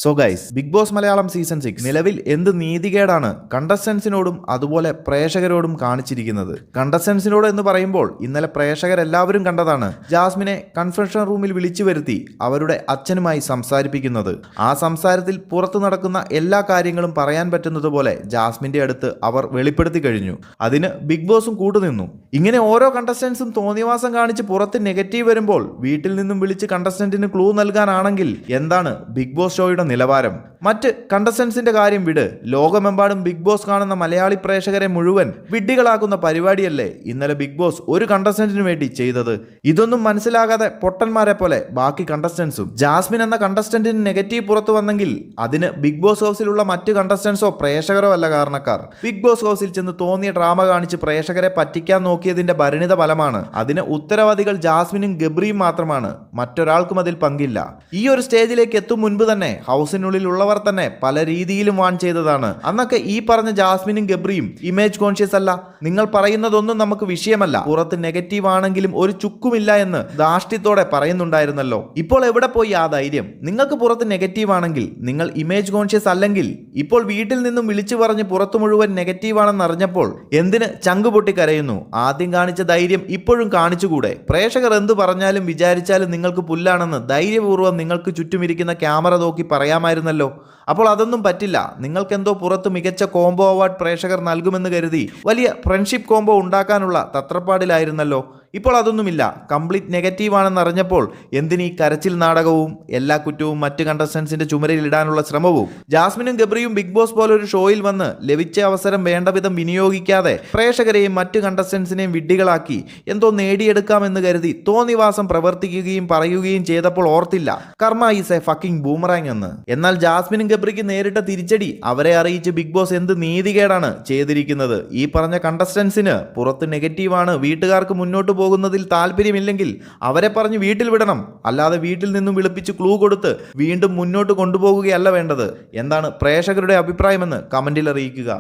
So guys, Bigg Boss Malayalam season 6 നിലവിൽ എന്ത് നീതികേടാണ് കണ്ടസ്റ്റൻസിനോടും അതുപോലെ പ്രേക്ഷകരോടും കാണിച്ചിരിക്കുന്നത്. കണ്ടസ്റ്റൻസിനോട് എന്ന് പറയുമ്പോൾ ഇന്നലെ പ്രേക്ഷകരെല്ലാവരും കണ്ടതാണ് ജാസ്മിനെ കൺഫെഷൻ റൂമിൽ വിളിച്ചു വരുത്തി അവരുടെ അച്ഛനുമായി സംസാരിപ്പിക്കുന്നത്. ആ സംസാരത്തിൽ പുറത്തു നടക്കുന്ന എല്ലാ കാര്യങ്ങളും പറയാൻ പറ്റുന്നത് പോലെ ജാസ്മിന്റെ അടുത്ത് അവർ വെളിപ്പെടുത്തി കഴിഞ്ഞു. അതിന് ബിഗ് ബോസും കൂട്ടുനിന്നു. ഇങ്ങനെ ഓരോ കണ്ടസ്റ്റൻസും തോന്നിവാസം കാണിച്ച് പുറത്ത് നെഗറ്റീവ് വരുമ്പോൾ വീട്ടിൽ നിന്നും വിളിച്ച് കണ്ടസ്റ്റന്റിന് ക്ലൂ നൽകാനാണെങ്കിൽ എന്താണ് ബിഗ് ബോസ് ഷോയുടെ നിലവാരം? മറ്റ് കണ്ടസ്റ്റൻസിന്റെ കാര്യം വിട്, ലോകമെമ്പാടും ബിഗ് ബോസ് കാണുന്ന മലയാളി പ്രേക്ഷകരെ മുഴുവൻ വിഡ്ഢികളാക്കുന്ന പരിപാടിയല്ലേ ഇന്നലെ ബിഗ് ബോസ് ഒരു കണ്ടസ്റ്റന്റിന് വേണ്ടി ചെയ്തത്. ഇതൊന്നും മനസ്സിലാകാതെ പൊട്ടന്മാരെ പോലെ ബാക്കി കണ്ടസ്റ്റൻസും. ജാസ്മിൻ എന്ന കണ്ടസ്റ്റന്റിന് നെഗറ്റീവ് പുറത്തു വന്നെങ്കിൽ അതിന് ബിഗ് ബോസ് ഹൗസിലുള്ള മറ്റ് കണ്ടസ്റ്റൻസോ പ്രേക്ഷകരോ അല്ല കാരണക്കാർ. ബിഗ് ബോസ് ഹൗസിൽ ചെന്ന് തോന്നിയ ഡ്രാമ കാണിച്ച് പ്രേക്ഷകരെ പറ്റിക്കാൻ നോക്കിയതിന്റെ പരിണിത ഫലമാണ്. അതിന് ഉത്തരവാദികൾ ജാസ്മിനും ഗബ്രിയും മാത്രമാണ്, മറ്റൊരാൾക്കും അതിൽ പങ്കില്ല. ഈ ഒരു സ്റ്റേജിലേക്ക് എത്തും മുൻപ് തന്നെ ഹൗസിനുള്ളിൽ ഉള്ളവർ തന്നെ പല രീതിയിലും വാൺ ചെയ്തതാണ്. അന്നൊക്കെ ഈ പറഞ്ഞ ജാസ്മിനും ഗബ്രിയും ഇമേജ് കോൺഷ്യസ് അല്ല, നിങ്ങൾ പറയുന്നതൊന്നും നമുക്ക് വിഷയമല്ല, പുറത്ത് നെഗറ്റീവ് ആണെങ്കിലും ഒരു ചുക്കുമില്ല എന്ന് ധാർഷ്ട്യത്തോടെ പറയുന്നുണ്ടായിരുന്നല്ലോ. ഇപ്പോൾ എവിടെ പോയി ആ ധൈര്യം? നിങ്ങൾക്ക് പുറത്ത് നെഗറ്റീവ് ആണെങ്കിൽ, നിങ്ങൾ ഇമേജ് കോൺഷ്യസ് അല്ലെങ്കിൽ ഇപ്പോൾ വീട്ടിൽ നിന്നും വിളിച്ചു പറഞ്ഞ് പുറത്തു മുഴുവൻ നെഗറ്റീവ് ആണെന്ന് അറിഞ്ഞപ്പോൾ എന്തിന് ചങ്ക് പൊട്ടി കരയുന്നു? ആദ്യം കാണിച്ച ധൈര്യം ഇപ്പോഴും കാണിച്ചുകൂടെ? പ്രേക്ഷകർ എന്ത് പറഞ്ഞാലും വിചാരിച്ചാലും നിങ്ങൾക്ക് പുല്ലാണെന്ന് ധൈര്യപൂർവ്വം നിങ്ങൾക്ക് ചുറ്റുമിരിക്കുന്ന ക്യാമറ നോക്കി പറയാമായിരുന്നല്ലോ. അപ്പോൾ അതൊന്നും പറ്റില്ല. നിങ്ങൾക്കെന്തോ പുറത്ത് മികച്ച കോംബോ അവാർഡ് പ്രേക്ഷകർ നൽകുമെന്ന് കരുതി വലിയ ഫ്രണ്ട്ഷിപ്പ് കോംബോ ഉണ്ടാക്കാനുള്ള തത്രപ്പാടിലായിരുന്നല്ലോ. ഇപ്പോൾ അതൊന്നുമില്ല. കംപ്ലീറ്റ് നെഗറ്റീവ് ആണെന്ന് അറിഞ്ഞപ്പോൾ എന്തിനീ കരച്ചിൽ നാടകവും എല്ലാ കുറ്റവും മറ്റ് കണ്ടസ്റ്റൻസിന്റെ ചുമരിൽ ഇടാനുള്ള ശ്രമവും? ജാസ്മിനും ഗബ്രിയും ബിഗ് ബോസ് പോലൊരു ഷോയിൽ വന്ന് ലഭിച്ച അവസരം വേണ്ട വിധം വിനിയോഗിക്കാതെ പ്രേക്ഷകരെയും മറ്റ് കണ്ടസ്റ്റൻസിനെയും വിഡ്ഢികളാക്കി എന്തോ നേടിയെടുക്കാമെന്ന് കരുതി തോന്നിവാസം പ്രവർത്തിക്കുകയും പറയുകയും ചെയ്തപ്പോൾ ഓർത്തില്ല കർമ്മ ഈസ് എ ഫക്കിംഗ് ബൂമറാങ് എന്ന്. എന്നാൽ ജാസ്മിനും ഗബ്രിക്ക് നേരിട്ട തിരിച്ചടി അവരെ അറിയിച്ച് ബിഗ് ബോസ് എന്ത് നീതികേടാണ് ചെയ്തിരിക്കുന്നത്. ഈ പറഞ്ഞ കണ്ടസ്റ്റൻസിന് പുറത്ത് നെഗറ്റീവാണ്, വീട്ടുകാർക്ക് മുന്നോട്ട് പോകുന്നതിൽ താല്പര്യമില്ലെങ്കിൽ അവരെ പറഞ്ഞ് വീട്ടിൽ വിടണം. അല്ലാതെ വീട്ടിൽ നിന്നും വിളിപ്പിച്ച് ക്ലൂ കൊടുത്ത് വീണ്ടും മുന്നോട്ട് കൊണ്ടുപോകുകയല്ല വേണ്ടത്. എന്താണ് പ്രേക്ഷകരുടെ അഭിപ്രായമെന്ന് കമന്റിൽ അറിയിക്കുക.